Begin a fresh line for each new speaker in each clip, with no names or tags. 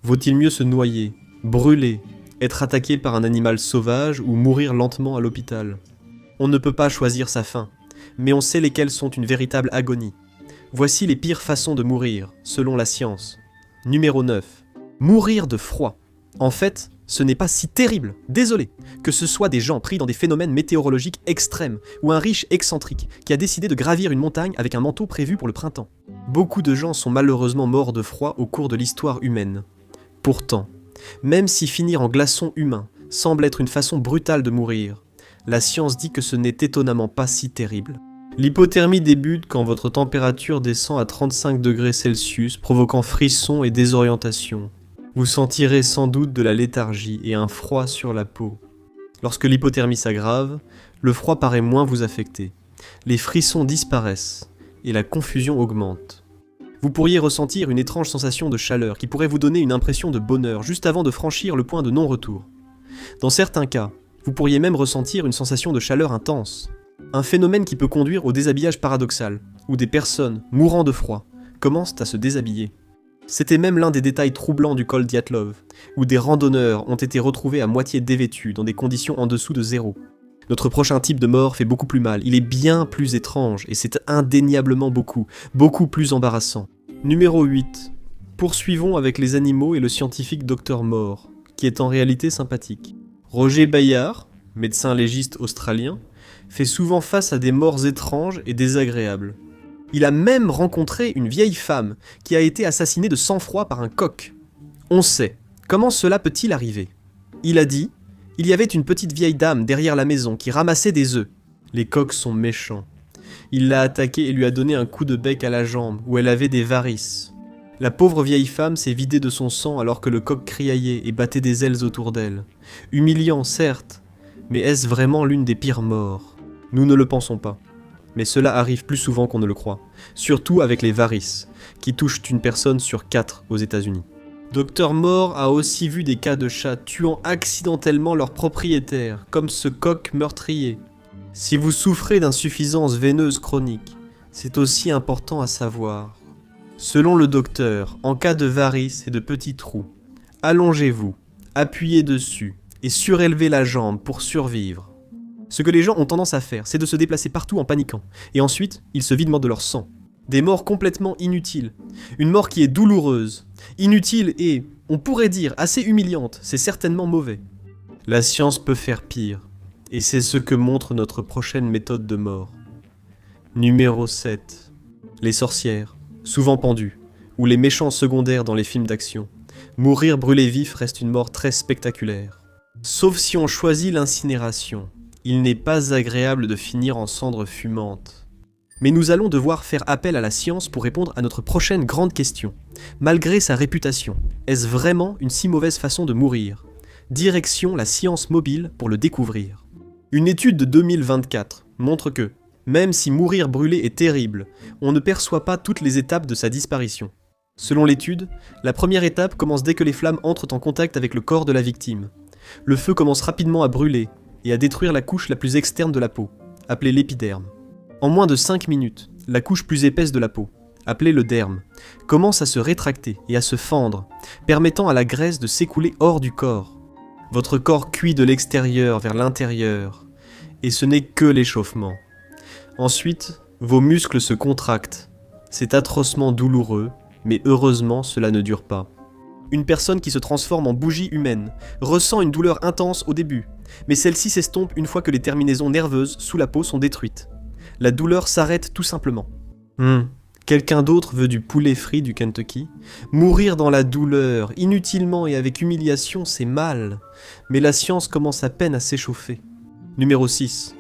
Vaut-il mieux se noyer, brûler, être attaqué par un animal sauvage ou mourir lentement à l'hôpital? On ne peut pas choisir sa fin, mais on sait lesquelles sont une véritable agonie. Voici les pires façons de mourir, selon la science. Numéro 9. Mourir de froid. En fait, ce n'est pas si terrible, désolé, que ce soit des gens pris dans des phénomènes météorologiques extrêmes ou un riche excentrique qui a décidé de gravir une montagne avec un manteau prévu pour le printemps. Beaucoup de gens sont malheureusement morts de froid au cours de l'histoire humaine. Pourtant, même si finir en glaçon humain semble être une façon brutale de mourir, la science dit que ce n'est étonnamment pas si terrible. L'hypothermie débute quand votre température descend à 35 degrés Celsius, provoquant frissons et désorientation. Vous sentirez sans doute de la léthargie et un froid sur la peau. Lorsque l'hypothermie s'aggrave, le froid paraît moins vous affecter. Les frissons disparaissent et la confusion augmente. Vous pourriez ressentir une étrange sensation de chaleur qui pourrait vous donner une impression de bonheur juste avant de franchir le point de non-retour. Dans certains cas, vous pourriez même ressentir une sensation de chaleur intense. Un phénomène qui peut conduire au déshabillage paradoxal, où des personnes, mourant de froid, commencent à se déshabiller. C'était même l'un des détails troublants du col Dyatlov, où des randonneurs ont été retrouvés à moitié dévêtus dans des conditions en dessous de zéro. Notre prochain type de mort fait beaucoup plus mal, il est bien plus étrange, et c'est indéniablement beaucoup plus embarrassant. Numéro 8. Poursuivons avec les animaux et le scientifique Dr Moore, qui est en réalité sympathique. Roger Bayard, médecin légiste australien, fait souvent face à des morts étranges et désagréables. Il a même rencontré une vieille femme qui a été assassinée de sang-froid par un coq. On sait. Comment cela peut-il arriver? Il a dit « Il y avait une petite vieille dame derrière la maison qui ramassait des œufs. Les coqs sont méchants. Il l'a attaquée et lui a donné un coup de bec à la jambe où elle avait des varices. La pauvre vieille femme s'est vidée de son sang alors que le coq criaillait et battait des ailes autour d'elle. Humiliant, certes, mais est-ce vraiment l'une des pires morts? Nous ne le pensons pas. Mais cela arrive plus souvent qu'on ne le croit, surtout avec les varices, qui touchent une personne sur 4 aux États-Unis. Dr Moore a aussi vu des cas de chats tuant accidentellement leur propriétaire, comme ce coq meurtrier. Si vous souffrez d'insuffisance veineuse chronique, c'est aussi important à savoir. Selon le docteur, en cas de varices et de petits trous, allongez-vous, appuyez dessus et surélevez la jambe pour survivre. Ce que les gens ont tendance à faire, c'est de se déplacer partout en paniquant, et ensuite, ils se vident de leur sang. Des morts complètement inutiles. Une mort qui est douloureuse, inutile et, on pourrait dire, assez humiliante, c'est certainement mauvais. La science peut faire pire, et c'est ce que montre notre prochaine méthode de mort. Numéro 7. Les sorcières, souvent pendues, ou les méchants secondaires dans les films d'action. Mourir brûlé vif reste une mort très spectaculaire. Sauf si on choisit l'incinération. Il n'est pas agréable de finir en cendres fumantes. Mais nous allons devoir faire appel à la science pour répondre à notre prochaine grande question. Malgré sa réputation, est-ce vraiment une si mauvaise façon de mourir? Direction la science mobile pour le découvrir. Une étude de 2024 montre que, même si mourir brûlé est terrible, on ne perçoit pas toutes les étapes de sa disparition. Selon l'étude, la première étape commence dès que les flammes entrent en contact avec le corps de la victime. Le feu commence rapidement à brûler et à détruire la couche la plus externe de la peau, appelée l'épiderme. En moins de 5 minutes, la couche plus épaisse de la peau, appelée le derme, commence à se rétracter et à se fendre, permettant à la graisse de s'écouler hors du corps. Votre corps cuit de l'extérieur vers l'intérieur, et ce n'est que l'échauffement. Ensuite, vos muscles se contractent. C'est atrocement douloureux, mais heureusement cela ne dure pas. Une personne qui se transforme en bougie humaine ressent une douleur intense au début, mais celle-ci s'estompe une fois que les terminaisons nerveuses sous la peau sont détruites. La douleur s'arrête tout simplement. Quelqu'un d'autre veut du poulet frit du Kentucky? Mourir dans la douleur, inutilement et avec humiliation, c'est mal, mais la science commence à peine à s'échauffer. Numéro 6.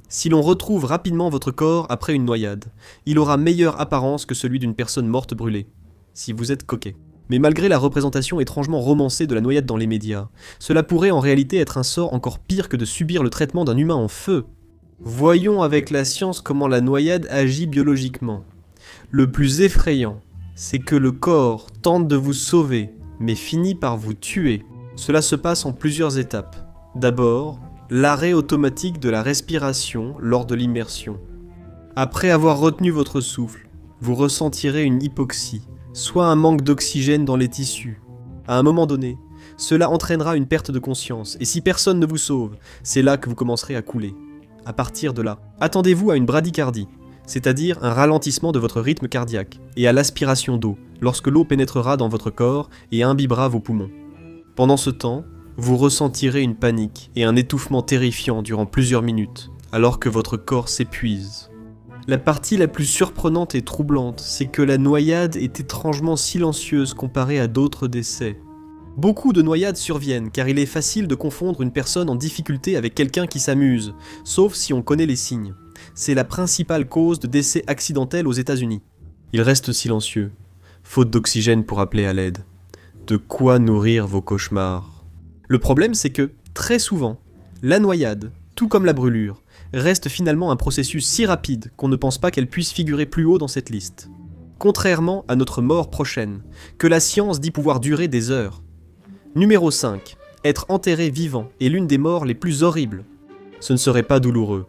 Si l'on retrouve rapidement votre corps après une noyade, il aura meilleure apparence que celui d'une personne morte brûlée, si vous êtes coquet. Mais malgré la représentation étrangement romancée de la noyade dans les médias, cela pourrait en réalité être un sort encore pire que de subir le traitement d'un humain en feu. Voyons avec la science comment la noyade agit biologiquement. Le plus effrayant, c'est que le corps tente de vous sauver, mais finit par vous tuer. Cela se passe en plusieurs étapes. D'abord, l'arrêt automatique de la respiration lors de l'immersion. Après avoir retenu votre souffle, vous ressentirez une hypoxie, soit un manque d'oxygène dans les tissus. À un moment donné, cela entraînera une perte de conscience, et si personne ne vous sauve, c'est là que vous commencerez à couler. À partir de là, attendez-vous à une bradycardie, c'est-à-dire un ralentissement de votre rythme cardiaque, et à l'aspiration d'eau, lorsque l'eau pénétrera dans votre corps et imbibera vos poumons. Pendant ce temps, vous ressentirez une panique et un étouffement terrifiant durant plusieurs minutes, alors que votre corps s'épuise. La partie la plus surprenante et troublante, c'est que la noyade est étrangement silencieuse comparée à d'autres décès. Beaucoup de noyades surviennent car il est facile de confondre une personne en difficulté avec quelqu'un qui s'amuse, sauf si on connaît les signes. C'est la principale cause de décès accidentel aux États-Unis. Il reste silencieux, faute d'oxygène pour appeler à l'aide. De quoi nourrir vos cauchemars. Le problème, c'est que, très souvent, la noyade, tout comme la brûlure, reste finalement un processus si rapide qu'on ne pense pas qu'elle puisse figurer plus haut dans cette liste. Contrairement à notre mort prochaine, que la science dit pouvoir durer des heures. Numéro 5. Être enterré vivant est l'une des morts les plus horribles. Ce ne serait pas douloureux,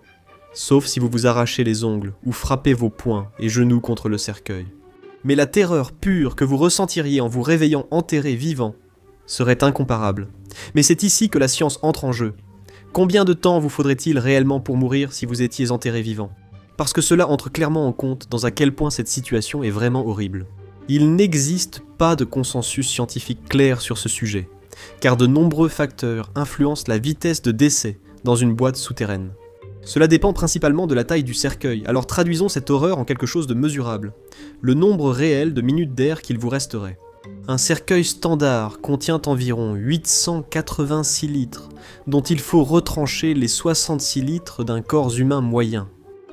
sauf si vous vous arrachez les ongles ou frappez vos poings et genoux contre le cercueil. Mais la terreur pure que vous ressentiriez en vous réveillant enterré vivant serait incomparable. Mais c'est ici que la science entre en jeu. Combien de temps vous faudrait-il réellement pour mourir si vous étiez enterré vivant ? Parce que cela entre clairement en compte dans à quel point cette situation est vraiment horrible. Il n'existe pas de consensus scientifique clair sur ce sujet, car de nombreux facteurs influencent la vitesse de décès dans une boîte souterraine. Cela dépend principalement de la taille du cercueil, alors traduisons cette horreur en quelque chose de mesurable. Le nombre réel de minutes d'air qu'il vous resterait. Un cercueil standard contient environ 886 litres, dont il faut retrancher les 66 litres d'un corps humain moyen.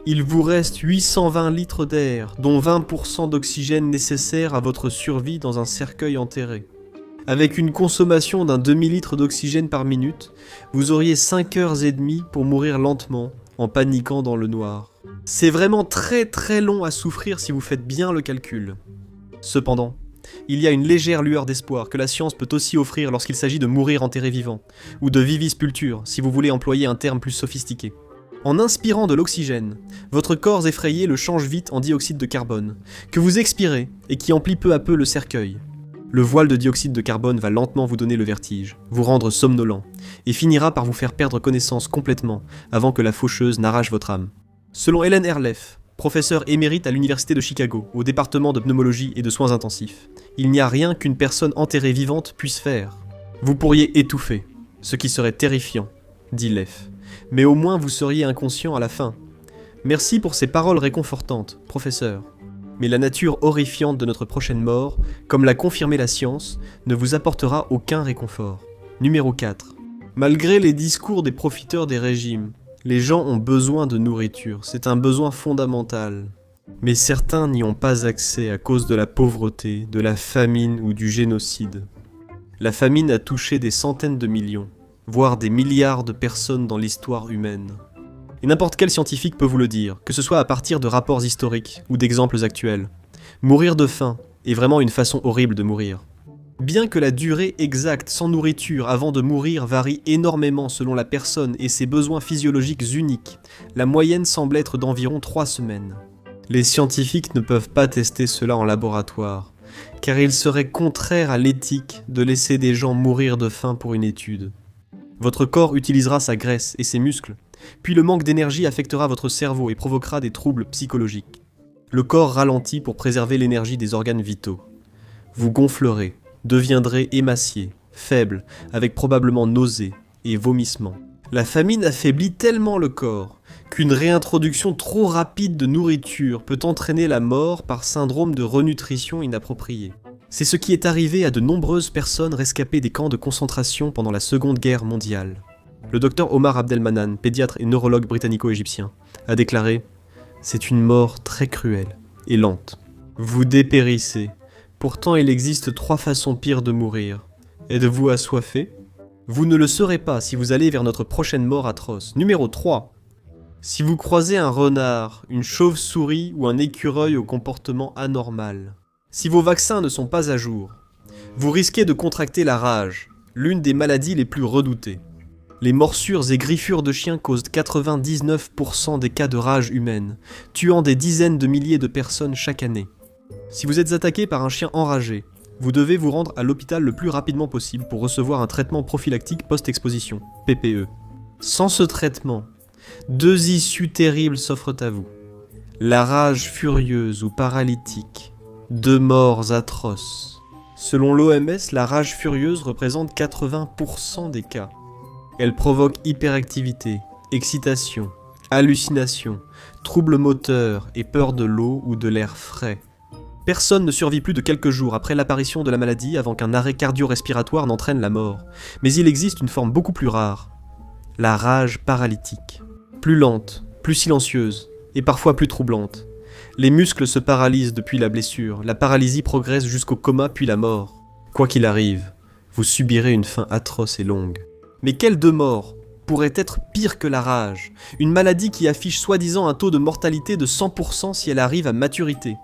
Il vous reste 820 litres d'air, dont 20% d'oxygène nécessaire à votre survie dans un cercueil enterré. Avec une consommation d'un demi-litre d'oxygène par minute, vous auriez 5 heures et demie pour mourir lentement, en paniquant dans le noir. C'est vraiment très très long à souffrir si vous faites bien le calcul. Cependant, il y a une légère lueur d'espoir que la science peut aussi offrir lorsqu'il s'agit de mourir enterré vivant, ou de vivispulture si vous voulez employer un terme plus sophistiqué. En inspirant de l'oxygène, votre corps effrayé le change vite en dioxyde de carbone, que vous expirez et qui emplit peu à peu le cercueil. Le voile de dioxyde de carbone va lentement vous donner le vertige, vous rendre somnolent, et finira par vous faire perdre connaissance complètement avant que la faucheuse n'arrache votre âme. Selon Helen Herleff, professeure émérite à l'université de Chicago, au département de pneumologie et de soins intensifs, il n'y a rien qu'une personne enterrée vivante puisse faire. Vous pourriez étouffer, ce qui serait terrifiant, dit Leff, mais au moins vous seriez inconscient à la fin. Merci pour ces paroles réconfortantes, professeur. Mais la nature horrifiante de notre prochaine mort, comme l'a confirmé la science, ne vous apportera aucun réconfort. Numéro 4. Malgré les discours des profiteurs des régimes, les gens ont besoin de nourriture, c'est un besoin fondamental. Mais certains n'y ont pas accès à cause de la pauvreté, de la famine ou du génocide. La famine a touché des centaines de millions, voire des milliards de personnes dans l'histoire humaine. Et n'importe quel scientifique peut vous le dire, que ce soit à partir de rapports historiques ou d'exemples actuels. Mourir de faim est vraiment une façon horrible de mourir. Bien que la durée exacte sans nourriture avant de mourir varie énormément selon la personne et ses besoins physiologiques uniques, la moyenne semble être d'environ 3 semaines. Les scientifiques ne peuvent pas tester cela en laboratoire, car il serait contraire à l'éthique de laisser des gens mourir de faim pour une étude. Votre corps utilisera sa graisse et ses muscles, puis le manque d'énergie affectera votre cerveau et provoquera des troubles psychologiques. Le corps ralentit pour préserver l'énergie des organes vitaux. Vous gonflerez, deviendrez émacié, faible, avec probablement nausées et vomissements. La famine affaiblit tellement le corps qu'une réintroduction trop rapide de nourriture peut entraîner la mort par syndrome de renutrition inappropriée. C'est ce qui est arrivé à de nombreuses personnes rescapées des camps de concentration pendant la Seconde Guerre mondiale. Le docteur Omar Abdelmanan, pédiatre et neurologue britannico-égyptien, a déclaré « C'est une mort très cruelle et lente. Vous dépérissez. Pourtant il existe 3 façons pires de mourir. Êtes-vous assoiffé ? Vous ne le serez pas si vous allez vers notre prochaine mort atroce. Numéro 3. Si vous croisez un renard, une chauve-souris ou un écureuil au comportement anormal. Si vos vaccins ne sont pas à jour, vous risquez de contracter la rage, l'une des maladies les plus redoutées. Les morsures et griffures de chiens causent 99% des cas de rage humaine, tuant des dizaines de milliers de personnes chaque année. Si vous êtes attaqué par un chien enragé, Vous devez vous rendre à l'hôpital le plus rapidement possible pour recevoir un traitement prophylactique post-exposition, PPE. Sans ce traitement, 2 issues terribles s'offrent à vous. La rage furieuse ou paralytique, 2 morts atroces. Selon l'OMS, la rage furieuse représente 80% des cas. Elle provoque hyperactivité, excitation, hallucination, troubles moteurs et peur de l'eau ou de l'air frais. Personne ne survit plus de quelques jours après l'apparition de la maladie avant qu'un arrêt cardio-respiratoire n'entraîne la mort. Mais il existe une forme beaucoup plus rare, la rage paralytique. Plus lente, plus silencieuse, et parfois plus troublante. Les muscles se paralysent depuis la blessure, la paralysie progresse jusqu'au coma puis la mort. Quoi qu'il arrive, vous subirez une fin atroce et longue. Mais quelle 2 morts pourrait être pire que la rage, une maladie qui affiche soi-disant un taux de mortalité de 100% si elle arrive à maturité.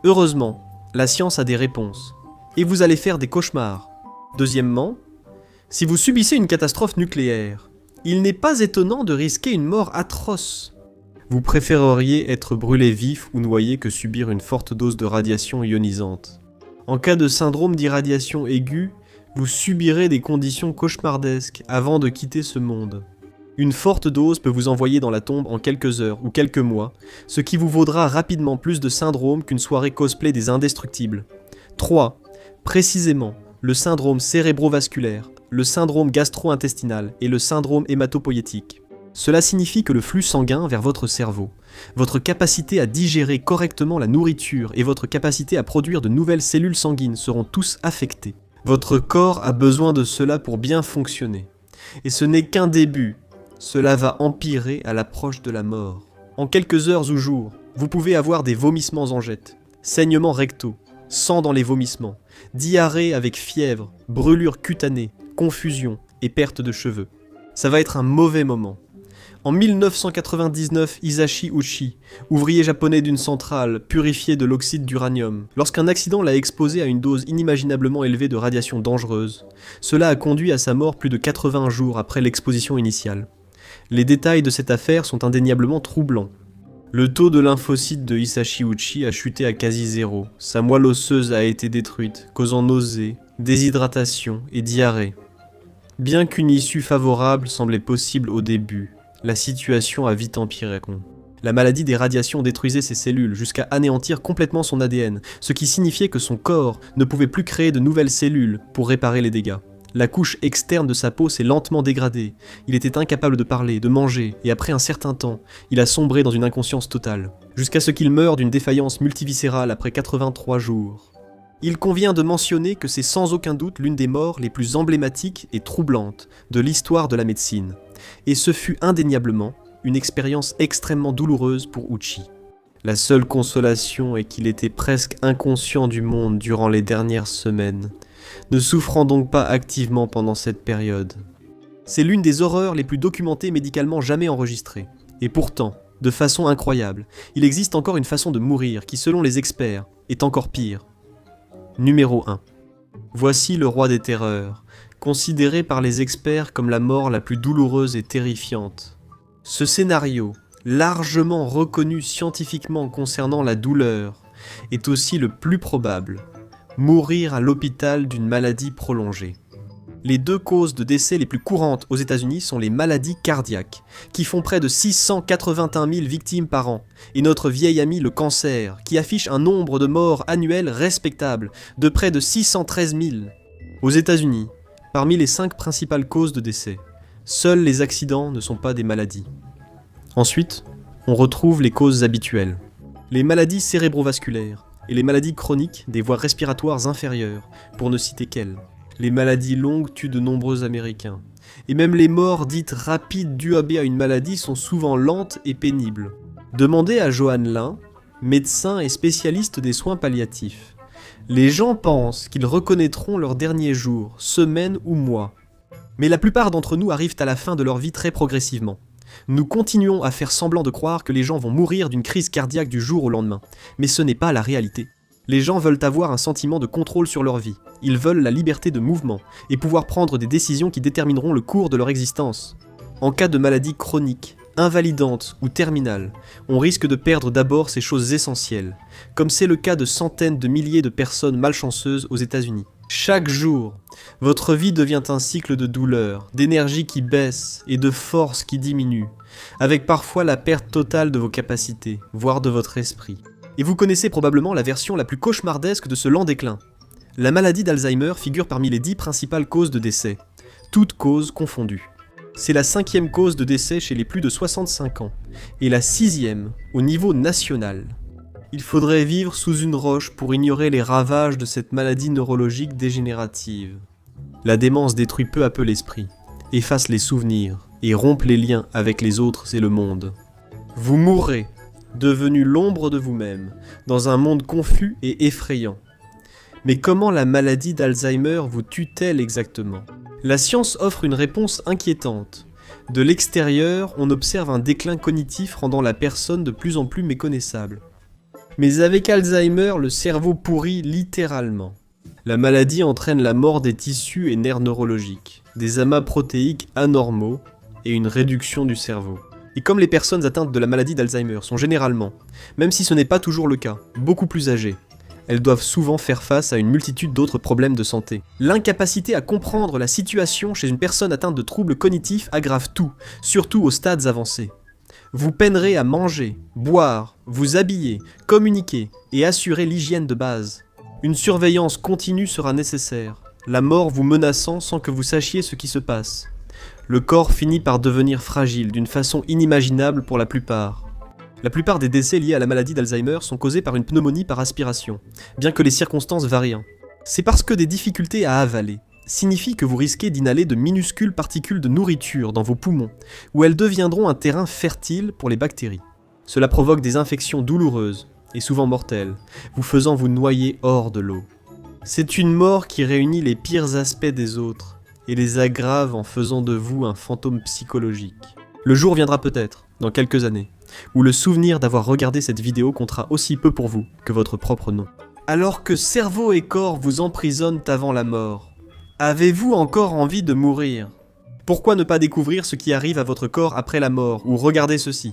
Heureusement, la science a des réponses, et vous allez faire des cauchemars. Deuxièmement, si vous subissez une catastrophe nucléaire, il n'est pas étonnant de risquer une mort atroce. Vous préféreriez être brûlé vif ou noyé que subir une forte dose de radiation ionisante. En cas de syndrome d'irradiation aiguë, vous subirez des conditions cauchemardesques avant de quitter ce monde. Une forte dose peut vous envoyer dans la tombe en quelques heures ou quelques mois, ce qui vous vaudra rapidement plus de syndrome qu'une soirée cosplay des Indestructibles. 3. Précisément, le syndrome cérébrovasculaire, le syndrome gastro-intestinal et le syndrome hématopoïétique. Cela signifie que le flux sanguin vers votre cerveau, votre capacité à digérer correctement la nourriture et votre capacité à produire de nouvelles cellules sanguines seront tous affectés. Votre corps a besoin de cela pour bien fonctionner. Et ce n'est qu'un début. Cela va empirer à l'approche de la mort. En quelques heures ou jours, vous pouvez avoir des vomissements en jet, saignements rectaux, sang dans les vomissements, diarrhée avec fièvre, brûlure cutanée, confusion et perte de cheveux. Ça va être un mauvais moment. En 1999, Hisashi Uchi, ouvrier japonais d'une centrale, purifiait de l'oxyde d'uranium. Lorsqu'un accident l'a exposé à une dose inimaginablement élevée de radiation dangereuse, cela a conduit à sa mort plus de 80 jours après l'exposition initiale. Les détails de cette affaire sont indéniablement troublants. Le taux de lymphocytes de Hisashi Uchi a chuté à quasi zéro. Sa moelle osseuse a été détruite, causant nausées, déshydratation et diarrhée. Bien qu'une issue favorable semblait possible au début, la situation a vite empiré. La maladie des radiations détruisait ses cellules jusqu'à anéantir complètement son ADN, ce qui signifiait que son corps ne pouvait plus créer de nouvelles cellules pour réparer les dégâts. La couche externe de sa peau s'est lentement dégradée, il était incapable de parler, de manger, et après un certain temps, il a sombré dans une inconscience totale, jusqu'à ce qu'il meure d'une défaillance multiviscérale après 83 jours. Il convient de mentionner que c'est sans aucun doute l'une des morts les plus emblématiques et troublantes de l'histoire de la médecine, et ce fut indéniablement une expérience extrêmement douloureuse pour Uchi. La seule consolation est qu'il était presque inconscient du monde durant les dernières semaines, ne souffrant donc pas activement pendant cette période. C'est l'une des horreurs les plus documentées médicalement jamais enregistrées. Et pourtant, de façon incroyable, il existe encore une façon de mourir qui, selon les experts, est encore pire. Numéro 1. Voici le roi des terreurs, considéré par les experts comme la mort la plus douloureuse et terrifiante. Ce scénario, largement reconnu scientifiquement concernant la douleur, est aussi le plus probable. Mourir à l'hôpital d'une maladie prolongée. Les 2 causes de décès les plus courantes aux États-Unis sont les maladies cardiaques, qui font près de 681 000 victimes par an, et notre vieil ami le cancer, qui affiche un nombre de morts annuels respectable de près de 613 000. Aux États-Unis, parmi les 5 principales causes de décès, seuls les accidents ne sont pas des maladies. Ensuite, on retrouve les causes habituelles. Les maladies cérébrovasculaires et les maladies chroniques des voies respiratoires inférieures, pour ne citer qu'elles. Les maladies longues tuent de nombreux Américains. Et même les morts dites rapides dues à une maladie sont souvent lentes et pénibles. Demandez à Johan Lin, médecin et spécialiste des soins palliatifs. Les gens pensent qu'ils reconnaîtront leurs derniers jours, semaines ou mois. Mais la plupart d'entre nous arrivent à la fin de leur vie très progressivement. Nous continuons à faire semblant de croire que les gens vont mourir d'une crise cardiaque du jour au lendemain, mais ce n'est pas la réalité. Les gens veulent avoir un sentiment de contrôle sur leur vie, ils veulent la liberté de mouvement, et pouvoir prendre des décisions qui détermineront le cours de leur existence. En cas de maladie chronique, invalidante ou terminale, on risque de perdre d'abord ces choses essentielles, comme c'est le cas de centaines de milliers de personnes malchanceuses aux États-Unis. Chaque jour, votre vie devient un cycle de douleur, d'énergie qui baisse et de force qui diminue, avec parfois la perte totale de vos capacités, voire de votre esprit. Et vous connaissez probablement la version la plus cauchemardesque de ce lent déclin. La maladie d'Alzheimer figure parmi les 10 principales causes de décès, toutes causes confondues. C'est la 5e cause de décès chez les plus de 65 ans, et la 6e au niveau national. Il faudrait vivre sous une roche pour ignorer les ravages de cette maladie neurologique dégénérative. La démence détruit peu à peu l'esprit, efface les souvenirs et rompt les liens avec les autres et le monde. Vous mourrez, devenu l'ombre de vous-même, dans un monde confus et effrayant. Mais comment la maladie d'Alzheimer vous tue-t-elle exactement ? La science offre une réponse inquiétante. De l'extérieur, on observe un déclin cognitif rendant la personne de plus en plus méconnaissable. Mais avec Alzheimer, le cerveau pourrit littéralement. La maladie entraîne la mort des tissus et nerfs neurologiques, des amas protéiques anormaux et une réduction du cerveau. Et comme les personnes atteintes de la maladie d'Alzheimer sont généralement, même si ce n'est pas toujours le cas, beaucoup plus âgées, elles doivent souvent faire face à une multitude d'autres problèmes de santé. L'incapacité à comprendre la situation chez une personne atteinte de troubles cognitifs aggrave tout, surtout aux stades avancés. Vous peinerez à manger, boire, vous habiller, communiquer et assurer l'hygiène de base. Une surveillance continue sera nécessaire, la mort vous menaçant sans que vous sachiez ce qui se passe. Le corps finit par devenir fragile d'une façon inimaginable pour la plupart. La plupart des décès liés à la maladie d'Alzheimer sont causés par une pneumonie par aspiration, bien que les circonstances varient. C'est parce que des difficultés à avaler signifie que vous risquez d'inhaler de minuscules particules de nourriture dans vos poumons, où elles deviendront un terrain fertile pour les bactéries. Cela provoque des infections douloureuses, et souvent mortelles, vous faisant vous noyer hors de l'eau. C'est une mort qui réunit les pires aspects des autres, et les aggrave en faisant de vous un fantôme psychologique. Le jour viendra peut-être, dans quelques années, où le souvenir d'avoir regardé cette vidéo comptera aussi peu pour vous que votre propre nom. Alors que cerveau et corps vous emprisonnent avant la mort, avez-vous encore envie de mourir ? Pourquoi ne pas découvrir ce qui arrive à votre corps après la mort, ou regarder ceci ?